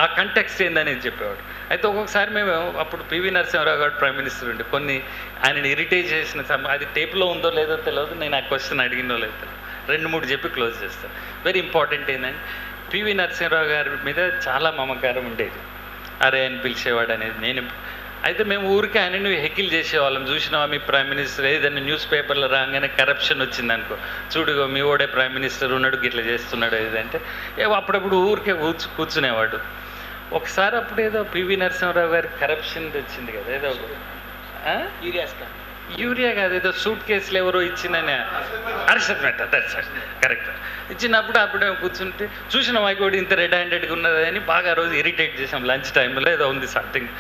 ఆ కంటెక్స్ట్ ఏందని చెప్పేవాడు. అయితే ఒక్కొక్కసారి మేము అప్పుడు పివి నరసింహారావు గారు ప్రైమ్ మినిస్టర్ ఉండి కొన్ని ఆయనని ఇరిటేట్ చేసిన అది టేప్లో ఉందో లేదో తెలియదు, నేను ఆ క్వశ్చన్ అడిగినో లేదో తెలియదు, 2-3 చెప్పి క్లోజ్ చేస్తాను. వెరీ ఇంపార్టెంట్ ఏంటంటే పివి నరసింహారావు గారి మీద చాలా మమకారం ఉండేది. అరే అని పిలిచేవాడు అనేది నేను. అయితే మేము ఊరికి ఆయనని హెకిల్ చేసేవాళ్ళం. చూసినావా మీ ప్రైమ్ మినిస్టర్ ఏదైనా న్యూస్ పేపర్లో రాగానే కరప్షన్ వచ్చిందనుకో, చూడుగో మీ ఓడే ప్రైమ్ మినిస్టర్ ఉన్నాడు గిట్లా చేస్తున్నాడు ఏదంటే అప్పుడప్పుడు ఊరికే కూర్చునేవాడు. ఒకసారి అప్పుడు ఏదో పివి నరసింహారావు గారి కరప్షన్ వచ్చింది కదా, ఏదో యూరియా కాదు, ఏదో సూట్ కేసులు ఎవరో ఇచ్చిందని అరెస్ట్ మెట్ట కరెక్ట్ ఇచ్చినప్పుడు అప్పుడే కూర్చుంటే చూసిన మైకోడి ఇంత రెడ్ హ్యాండెడ్గా ఉన్నది అని బాగా రోజు ఇరిటేట్ చేసాం. లంచ్ టైంలో ఏదో ఉంది సంథింగ్.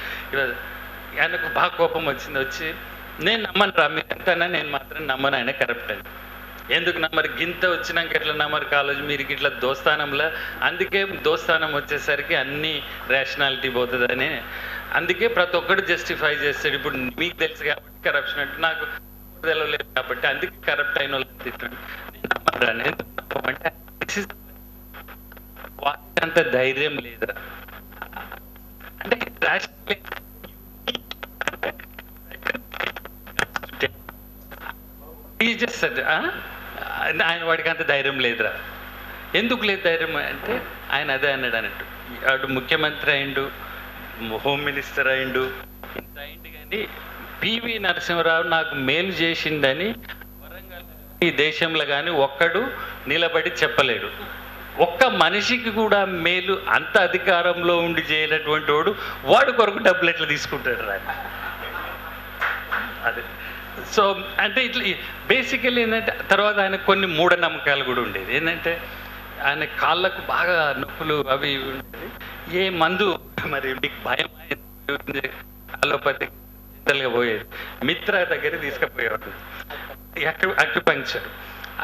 ఆయనకు బాగా కోపం వచ్చింది. వచ్చి నేను నమ్మను రా మీరు ఎంతనా, నేను మాత్రం నమ్మను ఆయన కరప్ట్ అని. ఎందుకు నమ్మరు, గింత వచ్చినాక ఎట్లా నమ్మరు కాలేజ్ మీరు ఇట్లా దోస్తానంలో, అందుకే దోస్తానం వచ్చేసరికి అన్ని రేషనాలిటీ పోతుందని, అందుకే ప్రతి ఒక్కటి జస్టిఫై చేస్తాడు. ఇప్పుడు మీకు తెలుసు కాబట్టి కరప్షన్ అంటే నాకు తెలియలేదు కాబట్టి అందుకే కరప్ట్ అయిన వాళ్ళు తిట్టండి. అంటే వాళ్ళకి అంత ధైర్యం లేదురా, అంటే ఆయన వాడికి అంత ధైర్యం లేదురా. ఎందుకు లేదు ధైర్యం అంటే ఆయన అదే అన్నాడు అన్నట్టు, అటు ముఖ్యమంత్రి అయిండు, హోమ్ మినిస్టర్ అయిండు, ఇంత అయిండు, కానీ పివి నరసింహారావు నాకు మేలు చేసిందని వరంగల్ ఈ దేశంలో కానీ ఒక్కడు నిలబడి చెప్పలేడు. ఒక్క మనిషికి కూడా మేలు అంత అధికారంలో ఉండి చేయనటువంటి వాడు కొరకు డబ్బులు ఎట్లా తీసుకుంటాడు రా. అదే సో అంటే ఇట్లా బేసికల్లీ ఏంటంటే తర్వాత ఆయన కొన్ని మూఢనమ్మకాలు కూడా ఉండేది. ఏంటంటే ఆయన కాళ్ళకు బాగా నొప్పులు అవి ఉండేది. ఏ మందు మరి మీకు భయం అలోపతి గా పోయేది, మిత్ర దగ్గర తీసుకుపోయేవాడు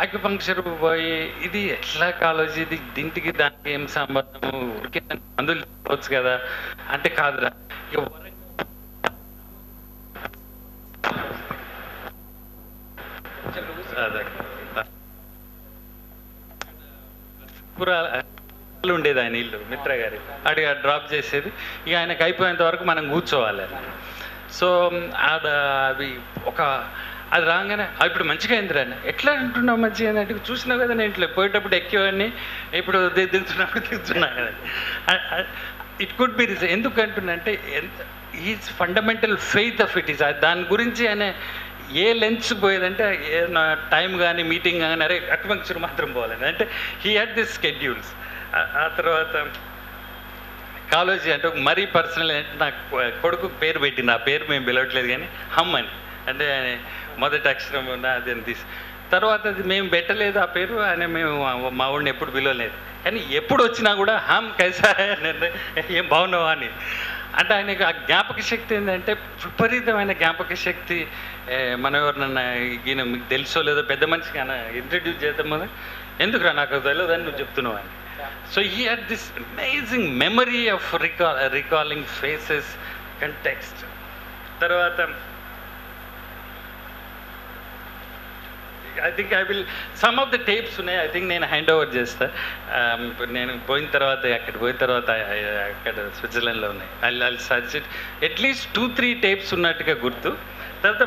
అక్యుపంక్చర్ పోయి ఇది ఎట్లా కాలేజీ ఇది దీంటికి దానికి ఏం సంబంధము, ఉడికే మందులు తీసుకోవచ్చు కదా అంటే కాదురా. ఉండేది ఆయన ఇల్లు మిత్ర గారి, అడిగి డ్రాప్ చేసేది. ఇక ఆయనకు అయిపోయేంత వరకు మనం కూర్చోవాలి. సో అవి అది రాగానే ఇప్పుడు మంచిగా అయింది రాని ఎట్లా అంటున్నావు మంచిగా అంటే చూసినావు కదా నేను ఇట్లా పోయేటప్పుడు ఎక్కేవాడిని, ఇప్పుడు దిగుతున్నప్పుడు దిగుతున్నా కదా. It could be reason. ఎందుకు అంటున్నా అంటే is fundamental faith of it is. దాని గురించి ఆయన ఏ లెన్స్ పోయేదంటే టైం కానీ మీటింగ్ కానీ అరే అక్యుపంక్చర్ మాత్రం పోవాలని అంటే హీ హ్యాడ్ దిస్ స్కెడ్యూల్స్. ఆ తర్వాత కాలేజీ అంటే మరీ పర్సనల్ అంటే నాకు కొడుకు పేరు పెట్టింది, ఆ పేరు మేము పిలవట్లేదు కానీ హమ్ అని, అంటే మొదటి అక్షరం అది అని తీసి తర్వాత అది మేము పెట్టలేదు ఆ పేరు, ఆయన మేము మా ఊడిని ఎప్పుడు పిలవలేదు. కానీ ఎప్పుడు వచ్చినా కూడా హమ్ కైసా ఏం బాగున్నావా అని. అంటే ఆయనకు ఆ జ్ఞాపక శక్తి ఏంటంటే విపరీతమైన జ్ఞాపక శక్తి. మనం ఎవరినన్నా ఈయన మీకు తెలుసో లేదో పెద్ద మనిషికి ఆయన ఇంట్రడ్యూస్ చేద్దాం కదా, ఎందుకురా నాకు తెలియదని నువ్వు చెప్తున్నావు అని. So he had this amazing memory of recalling faces, context. తర్వాత I think I will some of the tapes ఉన్నాయి, ఐ థింక్ నేను హ్యాండ్ ఓవర్ చేస్తా. నేను పోయిన తర్వాత అక్కడ స్విట్జర్లాండ్లో ఉన్నాయి. I search it at least 2-3 tapes ఉన్నట్టుగా గుర్తు. తర్వాత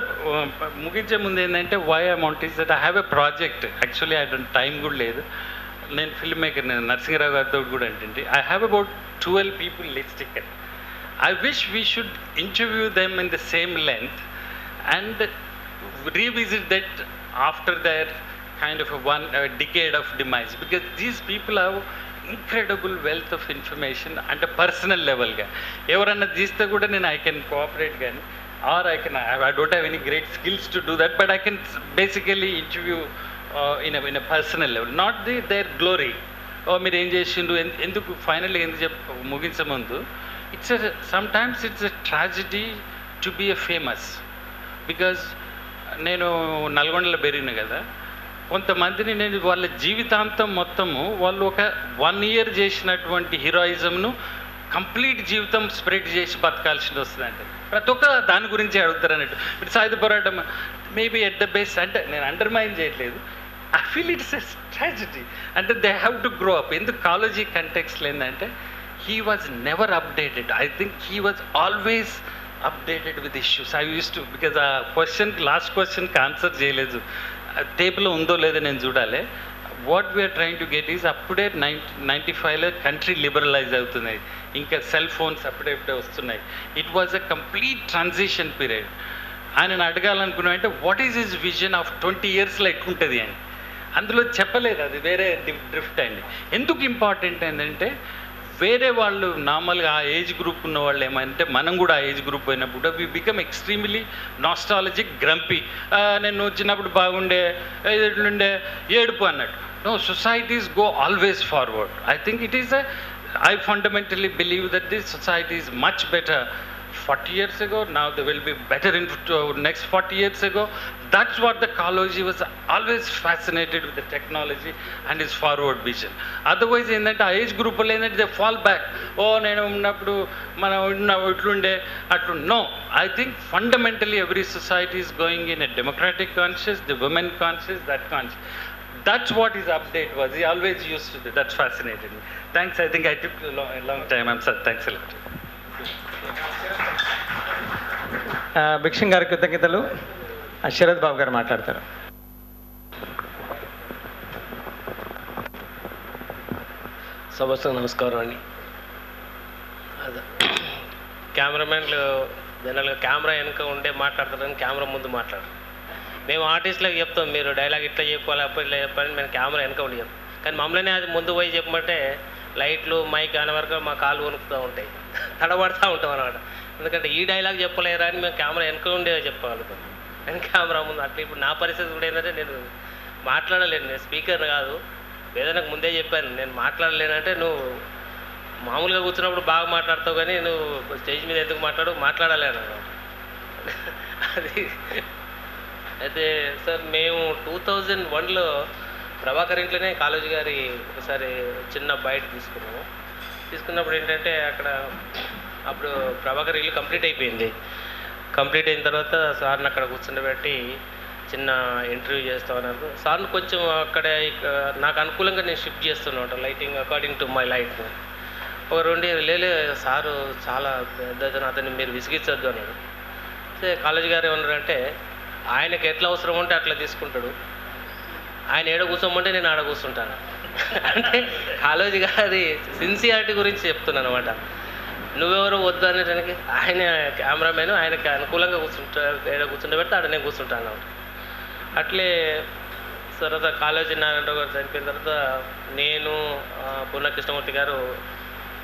ముగించే ముందు ఏంటంటే why amount is that I have a project. Actually I don't time కూడా లేదు. నేను ఫిల్మ్ మేకర్, నేను నరసింహారావు గారితో కూడా ఏంటంటే I have about 12 people list ఇక్కడ. I wish we should interview them in the same length and revisit that after their kind of one decade of demise, because these people have incredible wealth of information at a personal level ga evaranna teeste kuda nenu I can cooperate gani, or I don't have any great skills to do that, but I can basically interview in a personal level, not their glory. మీరు ఏం చేసిండు ఎందుకు finally ఎందుకు ముగించే ముందు sometimes it's a tragedy to be a famous, because నేను నల్గొండలో పెరిగిన కదా, కొంతమందిని నేను వాళ్ళ జీవితాంతం మొత్తము వాళ్ళు ఒక 1 year చేసినటువంటి హీరోయిజంను కంప్లీట్ జీవితం స్ప్రెడ్ చేసి బతకాల్సి వస్తుందంటే ప్రతి ఒక్క దాని గురించి అడుగుతారు అన్నట్టు. ఇప్పుడు సాయుధ పోరాటం మేబీ ఎట్ ద బెస్ట్ అంటే నేను అండర్మైన్ చేయట్లేదు, I feel it's a tragedy. అంటే they have to grow up. ఎందుకు కాలేజీ కంటెక్స్లో ఏంటంటే he was never updated. I think he was always updated with issues. I used to, because last question answer చేయలేదు, టేబుల్లో ఉందో లేదో నేను చూడాలి. What we're trying to get is అప్పుడే 95లో కంట్రీ లిబరలైజ్ అవుతున్నాయి, ఇంకా సెల్ ఫోన్స్ అప్పుడే వస్తున్నాయి. It was a complete transition period. ఆయనను అడగాలనుకున్నా అంటే what is his vision of 20 yearsలో ఎట్లుంటుంది అని. అందులో చెప్పలేదు, అది వేరే డ్రిఫ్ట్ అయింది. ఎందుకు ఇంపార్టెంట్ ఏంటంటే వేరే వాళ్ళు నార్మల్గా ఆ ఏజ్ గ్రూప్ ఉన్న వాళ్ళు ఏమంటే మనం కూడా ఆ ఏజ్ గ్రూప్ అయినప్పుడు we become extremely nostalgic, grumpy. నేను చిన్నప్పుడు బాగుండే, ఎట్లుండే, ఏడుపు అన్నట్టు. No, societies go always forward. I think it is I fundamentally believe that this society is much better 40 years ago. Now they will be better in next 40 years ago. That's what the Kaloji was always fascinated with, the technology and his forward vision. Otherwise in that age group they fall back. Oh, nenu unnappudu mana itlunde atlu. No, I think fundamentally every society is going in a democratic conscious, the women conscious, that conscious. That's what his update was. He always used to do. That's fascinated me. Thanks. I think I took a long time. I'm sorry. Thanks a lot. భిక్షం గారి కృతజ్ఞతలు. శరత్ బాబు గారు మాట్లాడతారు. సభకు నమస్కారం అండి. కెమెరామెన్లు జనరల్గా camera వెనుక ఉండే మాట్లాడతారని కెమెరా ముందు మాట్లాడరు. మేము ఆర్టిస్టులకు చెప్తాం, మీరు డైలాగ్ ఇట్లా చెప్పాలి, అప్పుడు ఇట్లా చెప్పాలని మేము కెమెరా వెనక ఉండి చెప్తాం. కానీ మమ్మల్ని అది ముందు పోయి చెప్పమంటే లైట్లు మైక్ అనే వరకు మా కాళ్ళు వణుకుతూ ఉంటాయి, తడబడుతూ ఉంటాం అన్నమాట. ఎందుకంటే ఈ డైలాగ్ చెప్పలేరా అని మేము కెమెరా వెనక ఉండే చెప్పగలుగుతాం, కానీ కెమెరా ముందు అట్లా. ఇప్పుడు నా పరిస్థితి కూడా ఏంటంటే నేను మాట్లాడలేను, నేను స్పీకర్ కాదు. వేదనకు ముందే చెప్పాను, నేను మాట్లాడలేనంటే నువ్వు మామూలుగా కూర్చున్నప్పుడు బాగా మాట్లాడతావు కానీ నువ్వు స్టేజ్ మీద ఎందుకు మాట్లాడలేను. అది అయితే సార్, మేము 2001లో ప్రభాకర్ ఇంట్లోనే కాలేజీ గారి ఒకసారి చిన్న బయట తీసుకున్నప్పుడు ఏంటంటే అప్పుడు ప్రభాకర్ ఇల్లు కంప్లీట్ అయిపోయింది. కంప్లీట్ అయిన తర్వాత సార్ని అక్కడ కూర్చుండబెట్టి చిన్న ఇంటర్వ్యూ చేస్తామన్నారు. సార్ని కొంచెం నాకు అనుకూలంగా నేను షిఫ్ట్ చేస్తున్నాను, lighting according to my life. ఒక 2 లేలే సారు చాలా పెద్ద, అతన్ని మీరు విసిగించొద్దు అన్నాడు. కాలేజీ గారు ఏమన్నారంటే, ఆయనకి ఎట్లా అవసరం ఉంటే అట్లా తీసుకుంటాడు, ఆయన ఏడ కూర్చోమంటే నేను ఆడ కూర్చుంటాను. అంటే కాలేజీ గారి సిన్సియారిటీ గురించి చెప్తున్నాను అనమాట. నువ్వెవరో వద్దు అనేటానికి ఆయన కెమెరామెన్, ఆయనకి అనుకూలంగా ఏడ కూర్చుంటే పెడితే ఆడ నేను కూర్చుంటాను అనమాట. అట్లే తర్వాత కాలేజీ నారాయణరావు గారు చనిపోయిన తర్వాత నేను పూర్ణ కృష్ణమూర్తి గారు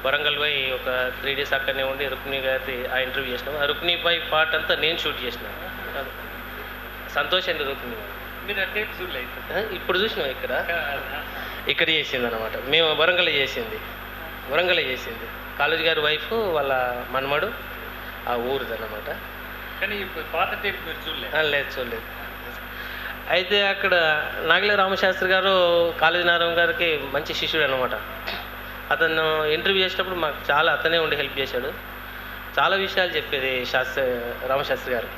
వరంగల్ పోయి ఒక 3 days అక్కడనే ఉండి రుక్మిణి గారి ఆ ఇంటర్వ్యూ చేసినాం. ఆ రుక్మిణి పై పార్ట్ అంతా నేను షూట్ చేసినాను. సంతోష్ అండి రుక్మిణి ఇప్పుడు చూసినాం, ఇక్కడ చేసింది అనమాట. మేము వరంగల్ చేసింది కాలేజీ గారి వైఫ్ వాళ్ళ మనమడు ఆ ఊరిది అనమాట. కానీ పాత టేప్ మీరు చూడలేదు. అయితే అక్కడ నాగిల రామశాస్త్రి గారు కాలేజీ నారాయణ గారికి మంచి శిష్యుడు అనమాట. అతను ఇంటర్వ్యూ చేసేటప్పుడు మాకు చాలా అతనే ఉండి హెల్ప్ చేశాడు. చాలా విషయాలు చెప్పేది రామశాస్త్రి గారు.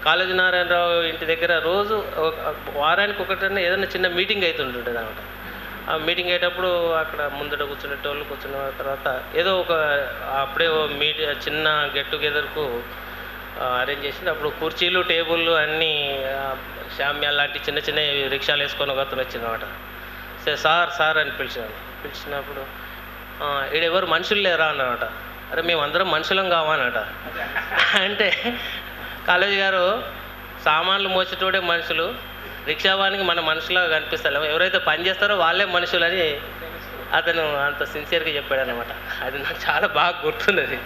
కాలేజీ నారాయణరావు ఇంటి దగ్గర రోజు వారానికి ఒకటన్నా ఏదైనా చిన్న మీటింగ్ అవుతుంటుంది అనమాట. ఆ మీటింగ్ అయ్యేటప్పుడు అక్కడ ముందట కూర్చున్న తర్వాత ఏదో అప్పుడే చిన్న గెట్ టుగెదర్కు అరేంజ్ చేసింది. అప్పుడు కుర్చీలు, టేబుళ్ళు అన్నీ శామ్యాలు లాంటి చిన్న చిన్న రిక్షాలు వేసుకొని ఒక అతను వచ్చిందన్నమాట. సార్ అని పిలిచినప్పుడు ఈడెవరు మనుషులు లేరా అన్నమాట. అరే మేము అందరం మనుషులం కావాలన్నట. అంటే కాలేజీ గారు సామాన్లు మోసేటోడే మనుషులు, రిక్షావానికి మన మనుషులాగా కనిపిస్తలేము, ఎవరైతే పని చేస్తారో వాళ్ళే మనుషులని అతను అంత సిన్సియర్గా చెప్పాడు అనమాట. అది నాకు చాలా బాగా గుర్తున్నది.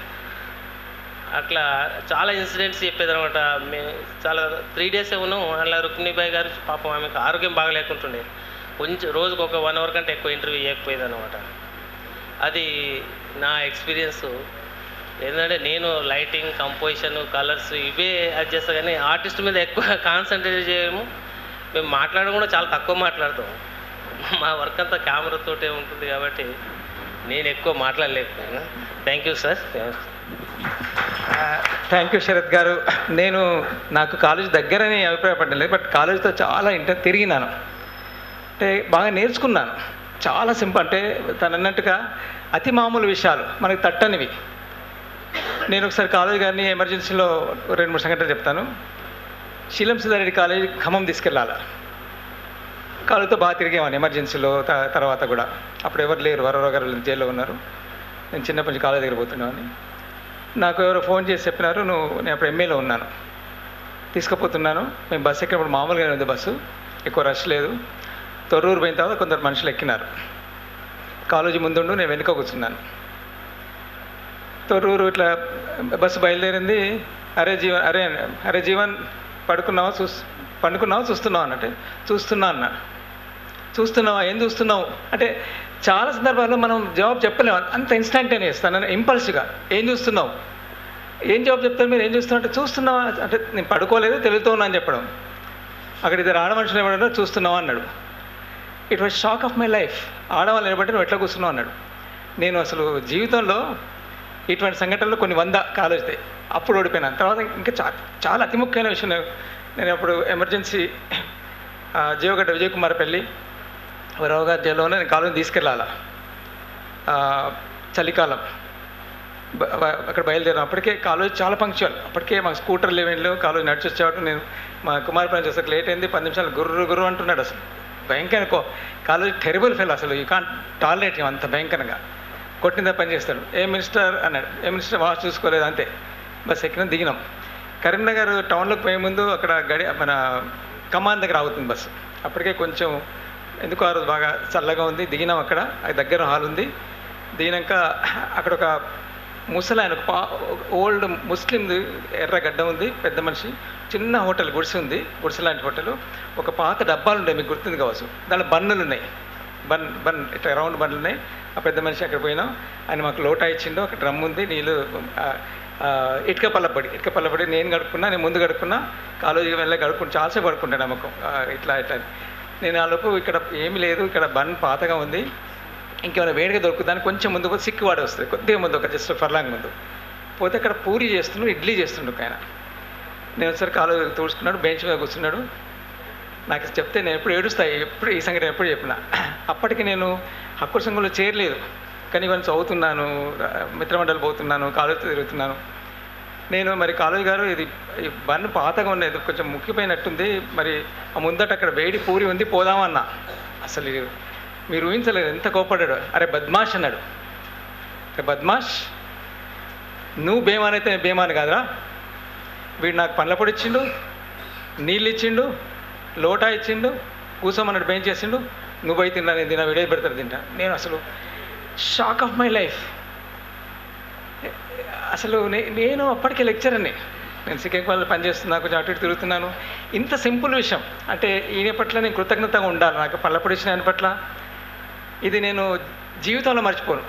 అట్లా చాలా ఇన్సిడెంట్స్ చెప్పేదనమాట. మేము చాలా 3 days ఉన్నాం. అలా రుక్మిణీబాయి గారు పాపం ఆమెకు ఆరోగ్యం బాగా లేకుంటుండే, కొంచెం రోజుకు ఒక 1 hour కంటే ఎక్కువ ఇంటర్వ్యూ చేయకపోయేది అనమాట. అది నా ఎక్స్పీరియన్స్. ఏంటంటే నేను లైటింగ్, కంపోజిషన్, కలర్స్ ఇవే అది చేస్తాను, కానీ ఆర్టిస్ట్ మీద ఎక్కువ కాన్సన్ట్రేట్ చేయము. మేము మాట్లాడడం కూడా చాలా తక్కువ మాట్లాడతాం. మా వర్క్ అంతా కెమెరాతోటే ఉంటుంది కాబట్టి నేను ఎక్కువ మాట్లాడలేకపోయాను. Thank you sir. Thank you Sharath garu. నాకు కాలేజ్ దగ్గరని అభిప్రాయపడలేదు, బట్ కాలేజ్తో చాలా తిరిగినాను, అంటే బాగా నేర్చుకున్నాను. చాలా సింపుల్. అంటే తను అన్నట్టుగా అతి మామూలు విషయాలు మనకి తట్టనివి. నేను ఒకసారి కాలేజ్ గారిని ఎమర్జెన్సీలో 2-3 సంఘటనలు చెప్తాను. శీలం సుధారెడ్డి కాలేజీ ఖమ్మం తీసుకెళ్ళాలి. కాలుతో బాగా తిరిగేవాడిని ఎమర్జెన్సీలో. తర్వాత కూడా అప్పుడు ఎవరు లేరు, వరవరావు గారు జైల్లో ఉన్నారు. నేను చిన్నప్పటి నుంచి కాలేజ్ దగ్గర పోతున్నాను. నాకు ఎవరో ఫోన్ చేసి చెప్పినారు, నేను అప్పుడు ఎంఏలో ఉన్నాను, తీసుకుపోతున్నాను. మేము బస్సు ఎక్కినప్పుడు మామూలుగానే ఉంది బస్సు, ఎక్కువ రష్ లేదు. తొర్రూరు పోయిన తర్వాత కొందరు మనుషులు ఎక్కినారు. కాలేజీ ముందుండు, నేను వెనుక కూర్చున్నాను. తొర్రూరు ఇట్లా బస్సు బయలుదేరింది. అరే జీవన్ పండుకున్నావా చూస్తున్నావా అంటే చూస్తున్నా అన్న. చూస్తున్నావా, ఏం చూస్తున్నావు అంటే చాలా సందర్భాల్లో మనం జవాబు చెప్పలేము, అంత ఇన్స్టంటేనియస్. తన ఇంపల్స్గా ఏం చూస్తున్నావు, ఏం జవాబు చెప్తారు మీరు, ఏం చూస్తున్నావు అంటే చూస్తున్నావా అంటే నేను పడుకోలేదు తెలుగుతూ ఉన్నా అని చెప్పడం. అక్కడ ఇద్దరు ఆడమనుషులు ఏమన్నా చూస్తున్నావా అన్నాడు. It was shock of my life. ఆడవాళ్ళు నిలబట్టి నువ్వు ఎట్లా కూర్చున్నావు అన్నాడు. నేను అసలు జీవితంలో ఇటువంటి సంఘటనలు కొన్ని 100 కాలేజీతాయి. అప్పుడు ఓడిపోయినాను. తర్వాత ఇంకా చాలా అతి ముఖ్యమైన విషయం, నేను అప్పుడు ఎమర్జెన్సీ జీవగడ్డ విజయ్ కుమార్ పెళ్ళి వరవరావు గారి జైల్లోనే నేను కాలేజీని తీసుకెళ్ళాలా. చలికాలం అక్కడ బయలుదేరాం. అప్పటికే కాలేజ్ చాలా పంక్చువల్. అప్పటికే మాకు స్కూటర్ లేవేళ్ళు, కాలేజ్ నడిచి వచ్చేవాడు. నేను మా కుమార్ పని చేస్తే లేట్ అయింది, 10 నిమిషాలు గుర్రు అంటున్నాడు. అసలు భయంకర కాలేజ్ టెరిబుల్ ఫెల్. అసలు యూ కాంట్ టాలరేట్ అంత భయంకరంగా. కొట్టిందా పని చేస్తాడు. ఏ మినిస్టర్ అన్నాడు. ఏ మినిస్టర్ వాచ్ చూసుకోలేదు, అంతే. బస్ ఎక్కినాం, దిగినాం. కరీంనగర్ టౌన్లోకి పోయే ముందు అక్కడ మన కమాన్ దగ్గర ఆగుతుంది బస్సు. అప్పటికే కొంచెం ఎందుకు ఆ రోజు బాగా చల్లగా ఉంది. దిగినాం. అక్కడ దగ్గర హాల్ ఉంది. దిగినాక అక్కడ ఒక ముసలాయన, ఓల్డ్ ముస్లిం ఎర్రగడ్డ ఉంది, పెద్ద మనిషి, చిన్న హోటల్ గుడిసె ఉంది, గుడిసె లాంటి హోటల్. ఒక పాత డబ్బాలు ఉన్నాయి, మీకు గుర్తుంది కావచ్చు. దాంట్లో బన్నులు ఉన్నాయి, బన్ ఇట్లా రౌండ్ బండ్లు ఉన్నాయి. ఆ పెద్ద మనిషి అక్కడ పోయినాం. ఆయన మాకు లోటా ఇచ్చిండు. అక్కడ డ్రమ్ ఉంది, నీళ్ళు, ఇటుక పల్లపడి నేను గడుపుకున్నా. నేను ముందు గడుపుకున్నా, కాలేజీకి వెళ్ళి గడుపుకుని చాలాసేపు గడుపుకుంటాను నమ్మకం. ఇట్లా నేను ఆ లోపు ఇక్కడ ఏమీ లేదు, ఇక్కడ బన్ పాతగా ఉంది, ఇంకేమైనా వేడిగా దొరుకుతుందని కొంచెం ముందు పోతే సిక్కువాడ వస్తుంది, కొద్దిగా ముందు, ఒక జస్ట్ ఫర్లాంగ్ ముందు పోతే అక్కడ పూరి చేస్తున్నాడు, ఇడ్లీ చేస్తుండు ఆయన. నేను ఒకసారి కాలేజీ తుడుచుకున్నాడు, బెంచ్ మీద కూర్చున్నాడు. నాకు చెప్తే నేను ఎప్పుడు ఏడుస్తాయి, ఎప్పుడు ఈ సంగతి ఎప్పుడు చెప్పిన. అప్పటికి నేను హక్కుల సంఘంలో చేరలేదు, కానీ ఇవన్నీ చదువుతున్నాను, మిత్రమండలి పోతున్నాను, కాలేజీ తిరుగుతున్నాను. నేను మరి కాలేజీ గారు ఇది ఈ బన్ పాతగా ఉన్నది, కొంచెం ముక్కిపోయినట్టుంది, మరి ఆ ముందట అక్కడ వేడి పూరి ఉంది, పోదామన్నా. అసలు మీరు ఊహించలేదు ఎంత కోపడ్డాడు. అరే బద్మాష్ అన్నాడు. అరే బద్మాష్, నువ్వు బేమాన్ అయితే నేను బేమాన్ కాదురా. వీడు నాకు పండ్ల పొడి ఇచ్చిండు, నీళ్ళు ఇచ్చిండు, లోటా ఇచ్చిండు, కూర్చోమన్నాడు, బెంచ్ చేసిండు, నువ్వు పోయి తిన్నా, నేను తిన్నా, వీడియో పెడతాడు తింటా. నేను అసలు షాక్ ఆఫ్ మై లైఫ్. అసలు నేను అప్పటికే లెక్చరర్ని, నేను సికేక్ వాళ్ళు పనిచేస్తున్నా, కొంచెం అటు ఇటు తిరుగుతున్నాను. ఇంత సింపుల్ విషయం అంటే ఈయన పట్ల నేను కృతజ్ఞతగా ఉండాలి, నాకు పళ్ళ పొడిచిన ఆయన పట్ల. ఇది నేను జీవితంలో మర్చిపోను.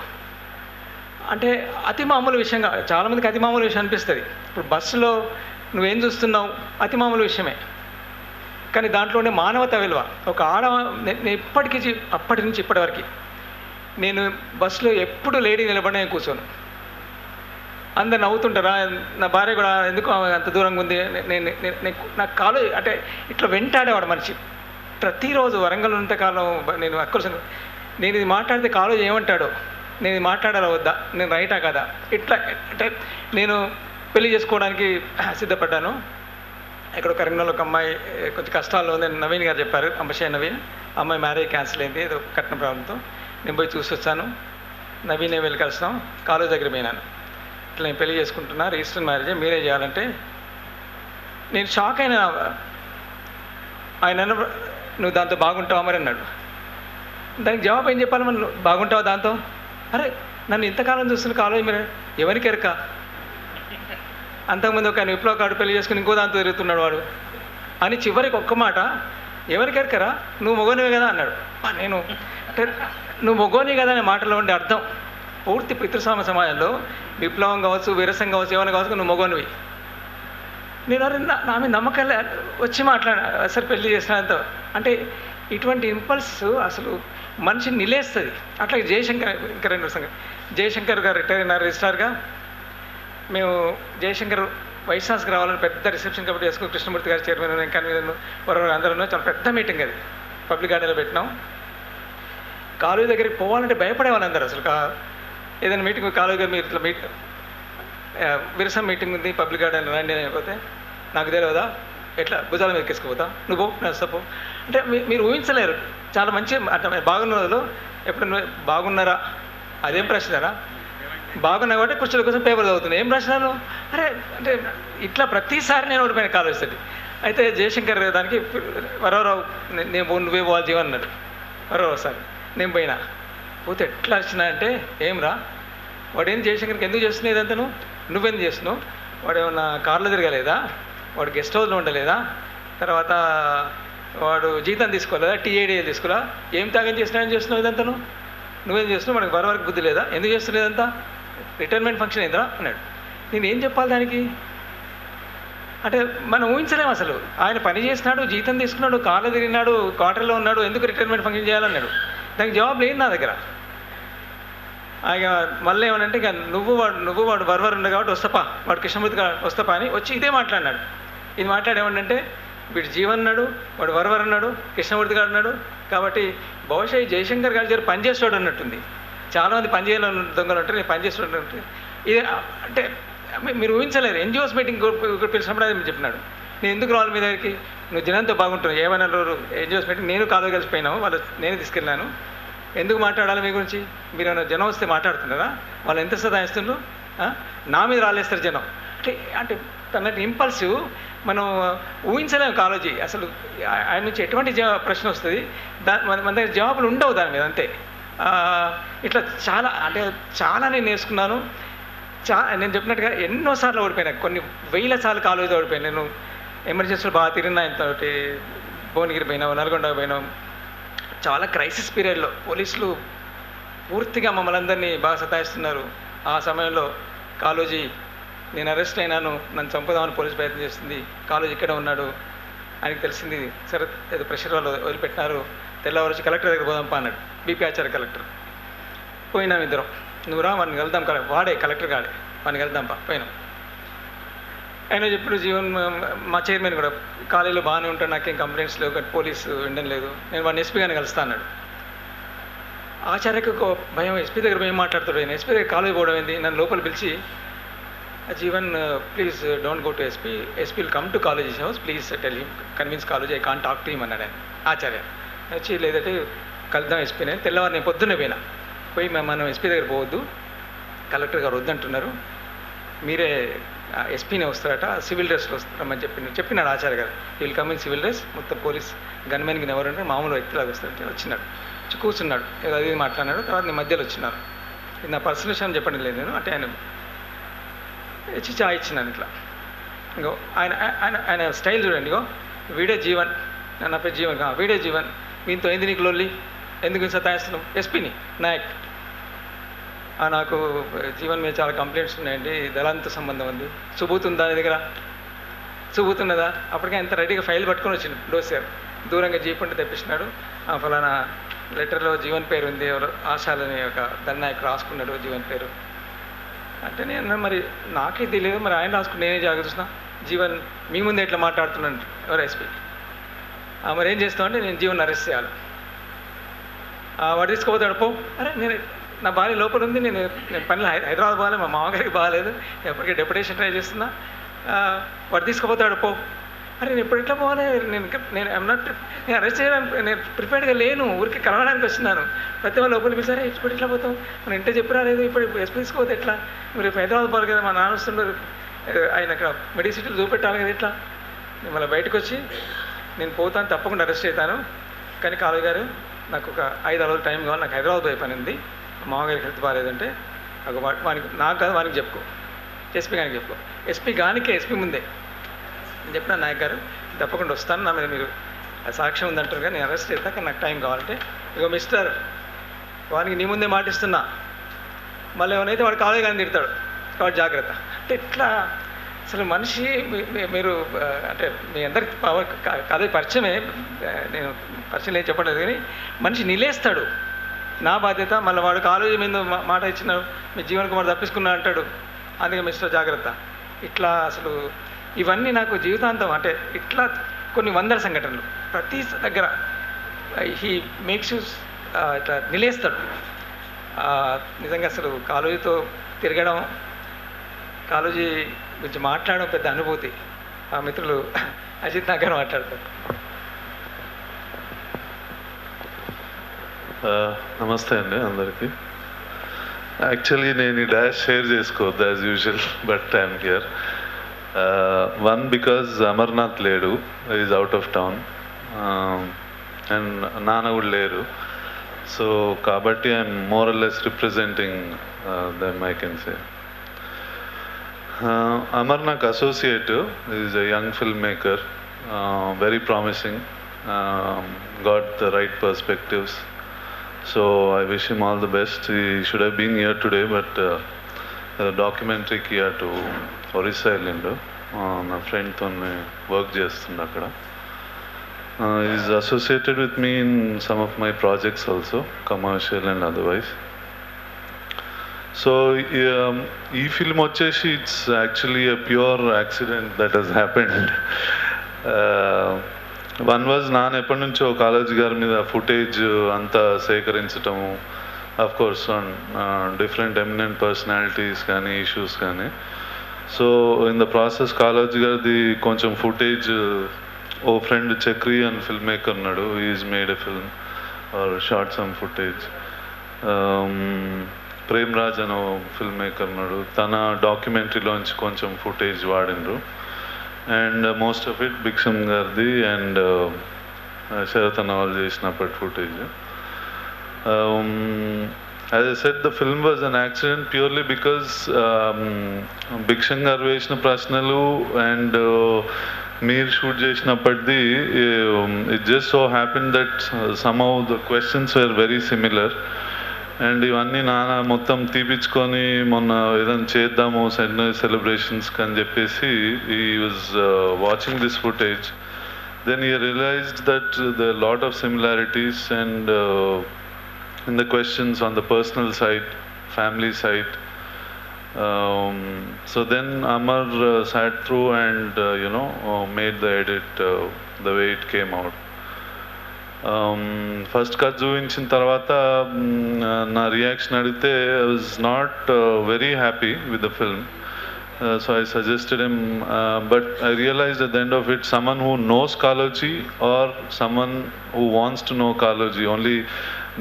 అంటే అతి మామూలు విషయంగా, చాలామందికి అతి మామూలు విషయం అనిపిస్తుంది. ఇప్పుడు బస్సులో నువ్వేం చూస్తున్నావు అతి మామూలు విషయమే, కానీ దాంట్లోనే మానవత విలువ. ఒక నేను ఇప్పటికీ, అప్పటి నుంచి ఇప్పటి వరకు నేను బస్సులో ఎప్పుడు లేడీ నిలబడి నేను కూర్చోను. అందరు నవ్వుతుంటారా, నా భార్య కూడా ఎందుకు అంత దూరంగా ఉంది. నాకు కాలేజ్ అంటే ఇట్లా వెంటాడేవాడు మనిషి. ప్రతిరోజు వరంగల్ ఉన్నంతకాలం నేను అక్కడ నేను ఇది మాట్లాడితే కాలేజ్ ఏమంటాడో, నేను ఇది మాట్లాడాలా వద్దా, నేను రైటా కదా, ఇట్లా అంటే నేను పెళ్లి చేసుకోవడానికి సిద్ధపడ్డాను. ఇక్కడ కరీంనగర్లో ఒక అమ్మాయి కొంచెం కష్టాల్లో ఉంది, నవీన్ గారు చెప్పారు, అంబశయ్య నవీన్. అమ్మాయి మ్యారేజ్ క్యాన్సిల్ అయింది ఏదో కట్న ప్రాబ్లంతో. నేను పోయి చూసి వచ్చాను. నవీనే వెళ్ళి కలిసాం. కాలేజ్ దగ్గర పోయినాను. ఇట్లా నేను పెళ్లి చేసుకుంటున్నా, రిజిస్టర్ మ్యారేజ్ మీరే చేయాలంటే నేను షాక్ అయినా. ఆయన నువ్వు దాంతో బాగుంటావా మరి అన్నాడు. దానికి జవాబు ఏం చెప్పాలి, మరి బాగుంటావా దాంతో? అరే నన్ను ఇంతకాలం చూస్తున్న కాలేజ్ మీరు ఎవరికి ఎరక, అంతకుముందు ఒక విప్లవ కార్డు పెళ్లి చేసుకుని ఇంకో దాంతో తిరుగుతున్నాడు వాడు అని చివరికి ఒక్క మాట, ఎవరికి ఎరకరా నువ్వు మొగోనివే కదా అన్నాడు. నేను నువ్వు మొగోని కదా అనే మాటలో ఉండే అర్థం పూర్తి పితృస్వామ్య సమాజంలో విప్లవం కావచ్చు, వీరసం కావచ్చు, ఏమైనా కావచ్చు, నువ్వు మొగోనివి. నేను నా మీద నమ్మకం వచ్చి సరే పెళ్లి చేసినంత అంటే ఇటువంటి ఇంపల్స్ అసలు మనిషిని నిలేస్తుంది. అట్లా జయశంకర్, ఇంకా 2 సంగతి. జయశంకర్ గారు రిటైర్ అయినారు రిజిస్ట్రార్గా. మేము జయశంకర్ వైస్ ఛాన్సలర్ రావాలని పెద్ద రిసెప్షన్ కమిటీ చేసుకుని, కృష్ణమూర్తి గారు చైర్మన్, కన్వీనర్, అందరూ చాలా పెద్ద మీటింగ్, అది పబ్లిక్ గార్డెన్లో పెట్టినాం. కాలేజీ దగ్గరికి పోవాలంటే భయపడే వాళ్ళందరూ అసలు. ఏదైనా మీటింగ్ కాలేజీ గారు మీరు ఇట్లా విరసం మీటింగ్ ఉంది పబ్లిక్ గార్డెన్ రండి అని అయిపోతే నాకు తెలియదా ఎట్లా భుజాల మీదకి తీసుకుపోతా నువ్వు నష్టపో అంటే మీరు ఊహించలేరు. చాలా మంచి అంటే బాగున్న రోజులు ఎప్పుడు బాగున్నారా అదేం ప్రశ్నరా, బాగున్నా కాబట్టి కుర్చీల కోసం పేపర్ చదువుతున్నాయి ఏం ప్రశ్నలు అరే అంటే ఇట్లా ప్రతిసారి నేను ఓడిపోయిన కాలేజ్ తోటి. అయితే జయశంకర్ దానికి వరవరావు నేను నువ్వే పోవాలి జీవన్ అన్నాడు. వరవరావు సార్ నేను పోయినా పోతే ఎట్లా వచ్చినా అంటే ఏం రా వాడేం జయశంకర్కి ఎందుకు చేస్తున్నావు ఇదంతా నువ్వెందుకు చేస్తున్నావు, వాడు ఏమన్నా కార్లో తిరగలేదా, వాడు గెస్ట్ హౌస్లో ఉండలేదా, తర్వాత వాడు జీతం తీసుకోలేదా, టీఏడీ తీసుకోలే, ఏం త్యాగం చేస్తున్నావు ఏం చేస్తున్నావు ఇదంతా నువ్వేం చేస్తున్నావు, మనకు వరకు బుద్ధి లేదా, ఎందుకు చేస్తున్నావు ఇదంతా, రిటైర్మెంట్ ఫంక్షన్ ఏంద్రా అన్నాడు. నేను ఏం చెప్పాలి దానికి అంటే మనం ఊహించలేము అసలు. ఆయన పని చేసినాడు, జీతం తీసుకున్నాడు, కార్లో తిరిగినాడు, క్వార్టర్లో ఉన్నాడు, ఎందుకు రిటైర్మెంట్ ఫంక్షన్ చేయాలన్నాడు. దానికి జవాబు లేదు నా దగ్గర. ఆయన మళ్ళీ ఏమనంటే ఇక నువ్వు వాడు వరవరు ఉండే కాబట్టి వస్తపా, వాడు కృష్ణమూర్తి వస్తపా అని వచ్చి ఇదే మాట్లాడినాడు. ఇది మాట్లాడేమంటే వీడు జీవన్ అన్నాడు, వాడు వరవరు అన్నాడు, కృష్ణమూర్తి గారు అన్నాడు, కాబట్టి బహుశా ఈ జయశంకర్ గారి దగ్గర పనిచేస్తాడు అన్నట్టుంది. చాలామంది పనిచేయాలని దొంగలు ఉంటారు, నేను పనిచేస్తాడు అంటే ఇది అంటే మీరు ఊహించలేరు. ఎన్జిఓస్ మీటింగ్ పిలిచినప్పుడు అది చెప్పినాడు. నేను ఎందుకు రావాలి మీ దగ్గరికి, నువ్వు జనంతో బాగుంటున్నావు ఏమైనా ఎన్జిఓస్ మీటింగ్ నేను కాలేజ్ కలిసిపోయినాము వాళ్ళు నేనే తీసుకెళ్ళాను, ఎందుకు మాట్లాడాలి మీ గురించి, మీరు ఏమైనా జనం వస్తే మాట్లాడుతున్నారా, వాళ్ళు ఎంత సదాయిస్తుండ్రు, నా మీద రాలేస్తారు జనం అంటే అంటే తనకి ఇంపల్సివ్ మనం ఊహించలేము. కాలేజీ అసలు ఆయన నుంచి ఎటువంటి ప్రశ్న వస్తుంది మన దగ్గర జవాబులు ఉండవు దాని మీద అంతే. ఇట్లా చాలా నేను నేర్చుకున్నాను. నేను చెప్పినట్టుగా ఎన్నోసార్లు ఓడిపోయినా, కొన్ని వేల సార్లు కాలేజీలో ఓడిపోయాను. నేను ఎమర్జెన్సీలో బాగా తిరిగినా, ఇంతటి భువనగిరి పోయినాం, నల్గొండ పోయినాం. చాలా క్రైసిస్ పీరియడ్లో పోలీసులు పూర్తిగా మమ్మల్ని అందరినీ బాగా సతాయిస్తున్నారు. ఆ సమయంలో కాలేజీ నేను అరెస్ట్ అయినాను, నన్ను చంపుదామని పోలీసు ప్రయత్నం చేస్తుంది, కాలేజీ ఇక్కడ ఉన్నాడు ఆయనకి తెలిసింది, సరే ఏదో ప్రెషర్ వాళ్ళు వదిలిపెట్టినారు, తెల్లవారు వచ్చి కలెక్టర్ దగ్గర పోదాంపా అన్నాడు. బీపీ ఆచార్య కలెక్టర్. పోయినాం ఇద్దరం, నువ్వు రా వాడిని వెళ్దాం, వాడే కలెక్టర్ కాడే వాడిని వెళ్దాంపా పోయినాం. ఆయన చెప్పాడు జీవన్ మా చైర్మన్ కూడా కాలేజీలో బాగానే ఉంటాడు, నాకేం కంప్లైంట్స్ లేవు, కానీ పోలీసు వినడం లేదు, నేను వాడిని ఎస్పీ గారిని కలుస్తా అన్నాడు. ఆచార్యకు ఒక భయం, ఎస్పీ దగ్గర భయం మాట్లాడుతాడు. ఆయన ఎస్పీ దగ్గర కాలేజీ పోవడం ఏంది, నన్ను లోపల పిలిచి Jeevan please don't go to SP will come to college house, please tell him convince college I can't talk to him అన్నాడు ఆయన. ఆచార్య వచ్చి లేదంటే కలుద్దాం ఎస్పీని. తెల్లవారు నేను పొద్దున్నే పోయి మనం ఎస్పీ దగ్గర పోవద్దు, కలెక్టర్ గారు వద్దంటున్నారు, మీరే ఎస్పీనే వస్తారట, సివిల్ డ్రెస్లో వస్తారని చెప్పినాడు ఆచార్య గారు. Will come in civil dress, మొత్తం పోలీస్ గన్మెన్కి ఎవరంటే మామూలు వ్యక్తిలాగా వస్తారంటే వచ్చినాడు, వచ్చి కూర్చున్నాడు, ఏదో అది మాట్లాడినాడు. తర్వాత నేను మధ్యలో వచ్చినాను, ఇది నా పర్సనల్ విషయం చెప్పండి లేదు నేను అంటే ఆయన వచ్చి చాయ్ ఇచ్చినాను ఇట్లా. ఇంకో ఆయన ఆయన ఆయన స్టైల్ చూడండి, ఇగో వీడే జీవన్, నా పేరు జీవన్, వీడే జీవన్, వీంతో ఏంది నీకు లొల్లి, ఎందుకు సతాయిస్తున్నావు, ఎస్పీని నాయక్, నాకు జీవన్ మీద చాలా కంప్లైంట్స్ ఉన్నాయండి, దళాంతో సంబంధం ఉంది, సుబూత్ ఉందా నీ దగ్గర, సుబూత్ ఉన్నదా, అప్పటికే అంత రెడీగా ఫైల్ పట్టుకొని వచ్చిండు డోసారు, దూరంగా జీప్ ఉంటే తెప్పించినాడు, ఫలానా లెటర్లో జీవన్ పేరు ఉంది, ఎవరు ఆశాలని ఒక దళనాయకు రాసుకున్నాడు జీవన్ పేరు అంటే. నేను మరి నాకే తెలియదు, మరి ఆయన రాసుకుని నేనే జాగ్రత్త జీవన్ మీ ముందే ఎట్లా మాట్లాడుతున్నాను ఎవరు ఎస్పీ, మరి ఏం చేస్తామంటే నేను జీవన్ అరెస్ట్ చేయాలి, వాడు తీసుకుపోతాడు పో, అరే నేను నా భార్య లోపల ఉంది, నేను పనిలో హైదరాబాద్ పోవాలి, మా మామగారికి బాగాలేదు, ఎప్పటికీ డెప్యుటేషన్ ట్రై చేస్తున్నా, వాడు తీసుకుపోతాడు పో, అరే నేను ఇప్పుడు ఎట్లా పోవాలి, నేను అరెస్ట్ చేయడానికి నేను ప్రిపేర్డ్గా లేను, ఊరికి కలవడానికి వచ్చినాను, ప్రతి వాళ్ళు లోపలికి పిలిచారే ఇప్పుడు ఎట్లా పోతాం, మనం ఇంటే చెప్పి రాలేదు, ఇప్పుడు ఎస్పీ తీసుకోవద్దు ఎట్లా, మీరు హైదరాబాద్ పోవాలి కదా, మా నాన్న వస్తుంటారు, ఆయన అక్కడ మెడిసిటీలు చూపెట్టాలి కదా ఎట్లా, మళ్ళీ బయటకు వచ్చి నేను పోతాను తప్పకుండా అరెస్ట్ అవుతాను, కానీ కాలేజ్ గారు నాకు ఒక 5-6 రోజులు టైం కావాలి, నాకు హైదరాబాద్ పోయి పని ఉంది, మామగారికి హెల్త్ బాగాలేదంటే వానికి నాకు కాదు వానికి చెప్పుకో, ఎస్పీ గారికి చెప్పుకో, ఎస్పీ గానికే ఎస్పీ ముందే చెప్పిన నాయక్ గారు తప్పకుండా వస్తాను, నా మీద మీరు సాక్ష్యం ఉందంటారు కానీ నేను అరెస్ట్ చేస్తాక నాకు టైం కావాలంటే, ఇక మిస్టర్ వానికి నీ ముందే మాటిస్తున్నా, మళ్ళీ ఏమైనా వాడు కాలేజ్ కానీ తిడతాడు కాబట్టి జాగ్రత్త అంటే ఇట్లా. అసలు మనిషి మీరు అంటే మీ అందరికి కాలేజ్ పరిచయమే, నేను పరిచయం లేదు చెప్పలేదు కానీ మనిషి నిలేస్తాడు, నా బాధ్యత, మళ్ళీ వాడు కాలేజీ మీద మాట ఇచ్చిన మీ జీవన్ కుమార్ తప్పించుకున్నా అంటాడు, అందుకే మిస్టర్ జాగ్రత్త. ఇట్లా అసలు ఇవన్నీ నాకు జీవితాంతం అంటే ఇట్లా కొన్ని వందల సంఘటనలు ప్రతి దగ్గర. హీ మేక్స్ యూ ఇట్లా నిలేస్తాడు. నిజంగా అసలు కాళోజీతో తిరగడం, కాళోజీ గురించి మాట్లాడడం పెద్ద అనుభూతి. ఆ మిత్రులు అజిత్ నాగర్ మాట్లాడతారు. నమస్తే అండి అందరికీ. యాక్చువల్లీ నేను ఈ డాష్ షేర్ చేసుకోవద్దు as usual, but I'm here. One because Amarnath లేడు, is out of town, and నాన్న కూడా లేరు. సో కాబట్టి I'm more or less representing them, I can say. Amar నాకు associate is a young filmmaker, very promising, got the right perspectives. So I wish him all the best. He should have been here today, but documentary ki to Orissa వెళ్ళిండు. నా ఫ్రెండ్తో work చేస్తుండే అక్కడ. He's associated with me in some of my projects also, commercial and otherwise. So ఈ film వచ్చేసి it's actually a pure accident that he's happened. One was నాన్న ఎప్పటి నుంచో కాళోజీ గారి మీద ఫుటేజ్ అంతా సేకరించటము, of course on different eminent personalities కానీ ఇష్యూస్ కానీ. So in the process Kaloji గారిది కొంచెం ఫుటేజ్, ఓ ఫ్రెండ్ చక్రి అని ఫిల్మ్ మేకర్ ఉన్నాడు, is made a film or short some footage. Prem Raj అని ఫిల్మ్ మేకర్ ఉన్నాడు, తన డాక్యుమెంటరీలోంచి కొంచెం ఫుటేజ్ వాడినరు. And most of it Bhiksham గారిది అండ్ శరత్ అన్న వాళ్ళు చేసినప్పటి footage. As I said, the film was an accident purely because Bhiksham garu వేసిన ప్రశ్నలు అండ్ మీరు షూట్ చేసినప్పటిది, it just so happen that somehow the questions were very similar. And ఇవన్నీ నాన్న మొత్తం తీపించుకొని మొన్న ఏదైనా చేద్దాము సెంటనరీ సెలబ్రేషన్స్కి అని చెప్పేసి I was watching this footage. Then I realised that the lot of similarities and in the questions on the personal side, family side. So then Amar sat through and made the edit the way it came out. First cut చూపించిన తర్వాత నా reaction అడిగితే I was not very happy with the film. So I suggested him, but I realized at the end of it someone who knows Kaloji or someone who wants to know Kaloji, only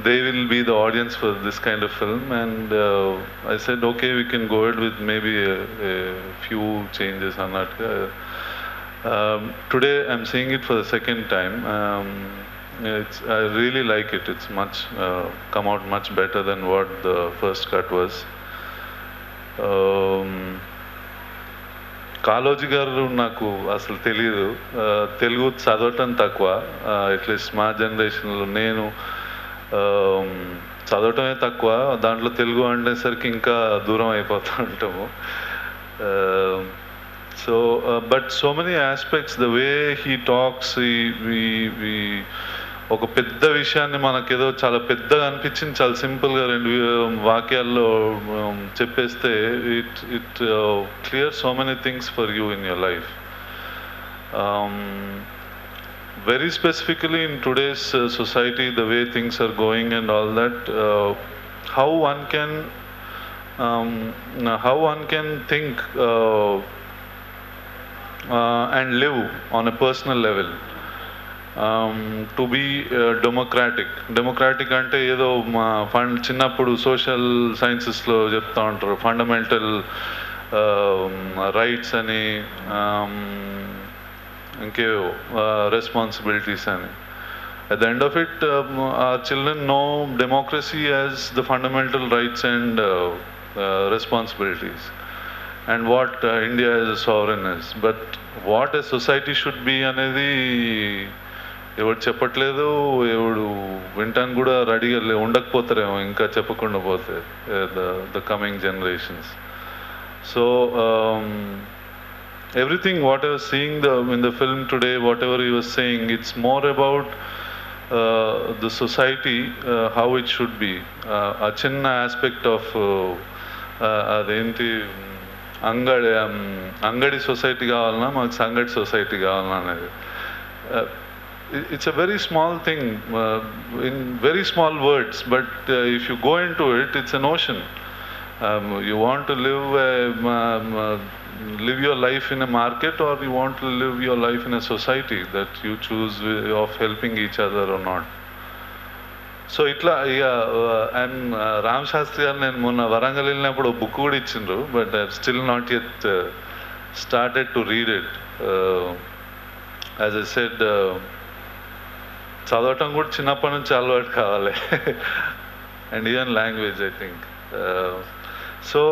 they will be the audience for this kind of film. And I said, okay, we can go ahead with maybe a few changes on that. Today I'm seeing it for the second time. I really like it. It's much come out much better than what the first cut was. Kaloji గారు నాకు అసలు తెలియదు, తెలుగు చదవటం తక్కువ. At least మా జనరేషన్లో నేను చదవటమే తక్కువ, దాంట్లో తెలుగు అనేసరికి ఇంకా దూరం అయిపోతూ ఉంటాము. So but so many aspects, the way he talks, ఒక పెద్ద విషయాన్ని మనకేదో చాలా పెద్దగా అనిపించింది చాలా సింపుల్గా 2 వాక్యాల్లో చెప్పేస్తే it clear so many things for you in your life. Very specifically in today's society, the way things are going and all that, how one can think and live on a personal level, to be democratic అంటే ఏదో మా చిన్నప్పుడు social సైన్సెస్లో చెప్తా ఉంటారు, fundamental rights అని, ఇంకేవో responsibilities అని. At the end of it, our children know democracy as the fundamental rights and responsibilities, and what India as a sovereign is. But what a society should be అనేది ఎవరు చెప్పట్లేదు, ఎవడు వింటాను కూడా రెడీగా ఉండకపోతారేమో ఇంకా చెప్పకుండా పోతే the coming generations. So everything what I was seeing in the film today, whatever he was saying, it's more about the society, how it should be. A chinna aspect of అదేంటి అంగడి సొసైటీ కావాలన్నా మాకు సంగడి society కావాలన్నా అనేది. it's a very small thing, in very small words, but if you go into it, it's an ocean. You want to live your life in a market, or you want to live your life in a society that you choose of helping each other or not. So ఇట్లా ఇక and Ram Sastry గారు నేను మొన్న వరంగల్ వెళ్ళినప్పుడు book కూడా ఇచ్చిండ్రు, but I still not yet started to read it. As I said, చదవటం కూడా చిన్నప్పటి నుంచి అలవాటు కావాలి, and even language I think. So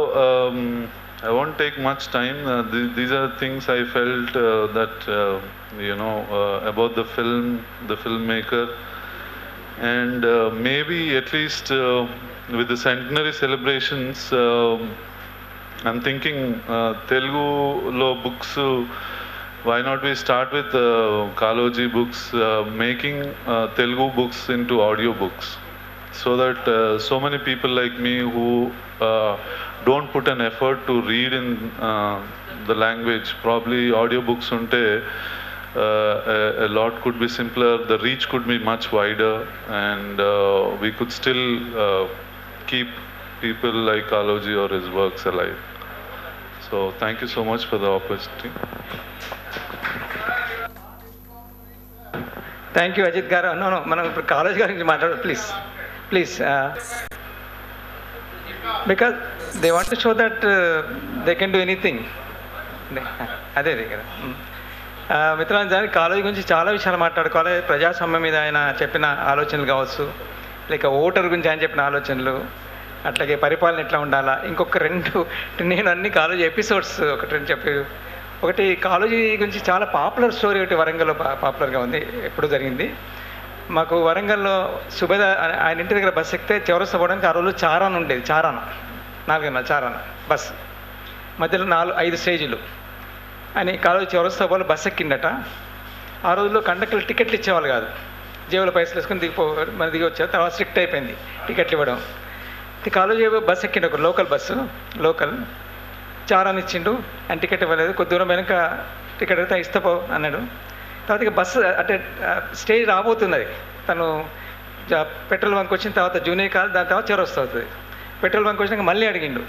I won't take much time. These are things I felt that about the film, the filmmaker, and maybe at least with the centenary celebrations, I'm thinking Telugu lo books. Why not we start with Kaloji books, making Telugu books into audio books, so that so many people like me who don't put an effort to read in the language, probably audiobooks unte a lot could be simpler, the reach could be much wider, and we could still keep people like Kaloji or his works alive. So thank you so much for the opportunity. Thank you Ajith గారు. No మనం ఇప్పుడు college గురించి మాట్లాడు please because they want to show that they can do anything. అదే కదా మిత్రులందరూ college గురించి చాలా విషయాలు మాట్లాడుకోవాలి. ప్రజాస్వామ్యం మీద ఆయన చెప్పిన ఆలోచనలు కావచ్చు, లేక ఓటర్ గురించి ఆయన చెప్పిన ఆలోచనలు, అట్లాగే పరిపాలన ఎట్లా ఉండాలా. ఇంకొక నేను అన్ని కాలేజీ ఎపిసోడ్స్ ఒకటి చెప్పి, ఒకటి కాలేజీ గురించి చాలా పాపులర్ స్టోరీ ఒకటి వరంగల్లో పాపులర్గా ఉంది, ఎప్పుడు జరిగింది. మాకు వరంగల్లో సుబేద ఆయన ఇంటి దగ్గర బస్సు ఎక్కితే చౌరస్తా పోవడానికి ఆ రోజు చారాన ఉండేది, చారాన బస్ మధ్యలో 4-5 స్టేజీలు అని కాలేజీ చౌరస్తా పోవాలి. బస్సు ఎక్కిండట. ఆ రోజుల్లో కండక్టర్లు టికెట్లు ఇచ్చేవాళ్ళు కాదు, జేబులో పైసలు వేసుకొని మన దిగి వచ్చారు. తర్వాత స్ట్రిక్ట్ అయిపోయింది టికెట్లు ఇవ్వడం. కాలేజీ బస్సు ఎక్కిండు, ఒక లోకల్ చారాన్ని ఇచ్చిండు, ఆయన టికెట్ ఇవ్వలేదు. కొద్ది దూరం వెనక టికెట్ అయితే ఇస్తాపో అన్నాడు. తర్వాత ఇక బస్సు అంటే స్టేజ్ రాబోతున్నది, తను పెట్రోల్ బంక్ వచ్చిన తర్వాత జూనియర్ కాల్, దాని తర్వాత చౌరస్తా అవుతుంది. పెట్రోల్ బంక్ వచ్చినాక మళ్ళీ అడిగిండు,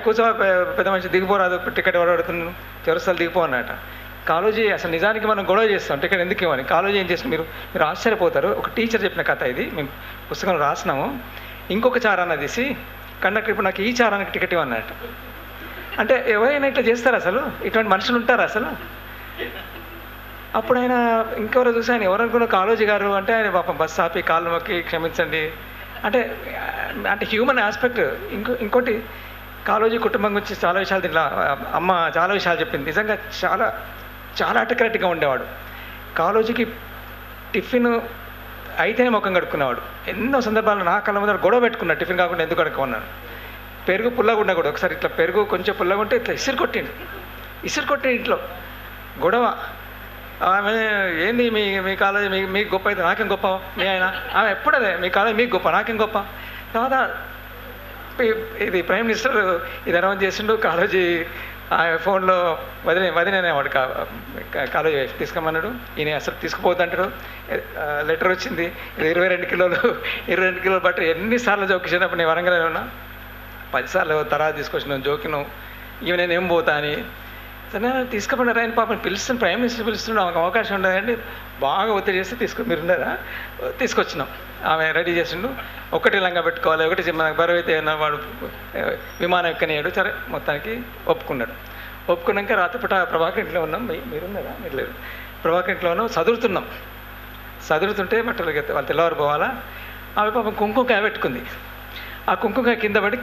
కూర్చో పెద్ద మనిషి దిగిపోరాదు, టికెట్ ఎవరు అడుగుతున్నాను, చౌరస్తాలు దిగిపో అన్నట. కాలేజీ అసలు నిజానికి మనం గొడవ చేస్తాం టికెట్ ఎందుకు ఇవ్వని. కాలేజీ ఏం చేస్తాం, మీరు ఆశ్చర్యపోతారు. ఒక టీచర్ చెప్పిన కథ ఇది, మేము పుస్తకంలో రాసినాము. ఇంకొక చారాన తీసి కండక్టర్ ఇప్పుడు నాకు ఈ చారానికి టికెట్ ఇవ్వన్నట. అంటే ఎవరైనా ఇట్లా చేస్తారు అసలు? ఇటువంటి మనుషులు ఉంటారు అసలు? అప్పుడు ఆయన ఇంకెవరో చూసి ఆయన ఎవరనుకున్న కాలేజీ గారు అంటే, ఆయన పాపం బస్సు ఆపి కాళ్ళు మొక్కి క్షమించండి అంటే హ్యూమన్ ఆస్పెక్ట్. ఇంకోటి కాలేజీ కుటుంబం గురించి చాలా విషయాలు దీంట్లో అమ్మ చాలా విషయాలు చెప్పింది. నిజంగా చాలా చాలా అటకరెక్ట్గా ఉండేవాడు. కాలేజీకి టిఫిన్ అయితేనే ముఖం కడుక్కునేవాడు. ఎన్నో సందర్భాల్లో నా కళ్ళ ముందర గొడవ పెట్టుకున్నాడు, టిఫిన్ కాకుండా ఎందుకు కడుక్కున్నాను. పెరుగు పుల్లగా ఉన్నా కూడా ఒకసారి ఇట్లా పెరుగు కొంచెం పుల్లగా ఉంటే ఇట్లా ఇసురు కొట్టిండు ఇంట్లో గొడవ. ఆమె ఏంది మీ కాలేజీ మీకు గొప్ప అయితే నాకేం గొప్ప, మీ ఆయన ఆమె ఎప్పుడదే మీ కాలేజీ మీకు గొప్ప నాకేం గొప్ప. తర్వాత ఇది ప్రైమ్ మినిస్టర్ ఇది అనౌన్స్ చేసిండు, కాలేజీ ఫోన్లో వదిలేవాడు కాలేజీ తీసుకోమన్నాడు. ఈయన అసలు తీసుకుపోద్దంటాడు. లెటర్ వచ్చింది, ఇది 22 కిలోలు బట్టి ఎన్నిసార్లు జోకించినప్పుడు నేను వరంగల్ ఉన్నా 10 సార్లు తర్వాత తీసుకొచ్చినావు జోకినావు, ఇవి నేను ఏం పోతా అని. సరే తీసుకుపోయినారు. ఆయన పాపం పిలుస్తాను, ప్రైమ్ మినిస్టర్ పిలుస్తున్నాడు, ఆమెకు అవకాశం ఉండదండి, బాగా ఒత్తిడి చేస్తే మీరు ఉన్నారా, తీసుకొచ్చినాం. ఆమె రెడీ చేసిండు. ఒకటి లంగా పెట్టుకోవాలి, ఒకటి మనకు బరువు అయితే వాడు విమానం ఎక్కనియాడు. సరే మొత్తానికి ఒప్పుకున్నాడు. ఒప్పుకున్నాక రాత్రిపూట ప్రభాకర్ ఇంట్లో ఉన్నాం, మీరున్నారా, మీరు లేరు, ప్రభాకర్ ఇంట్లో ఉన్నాం, చదువుతుంటే బట్టలు వాళ్ళు తెల్లవారు పోవాలా. ఆమె పాపం కుంకుమకాయ పెట్టుకుంది. ఆ కుంకుమకాయ కింద పడి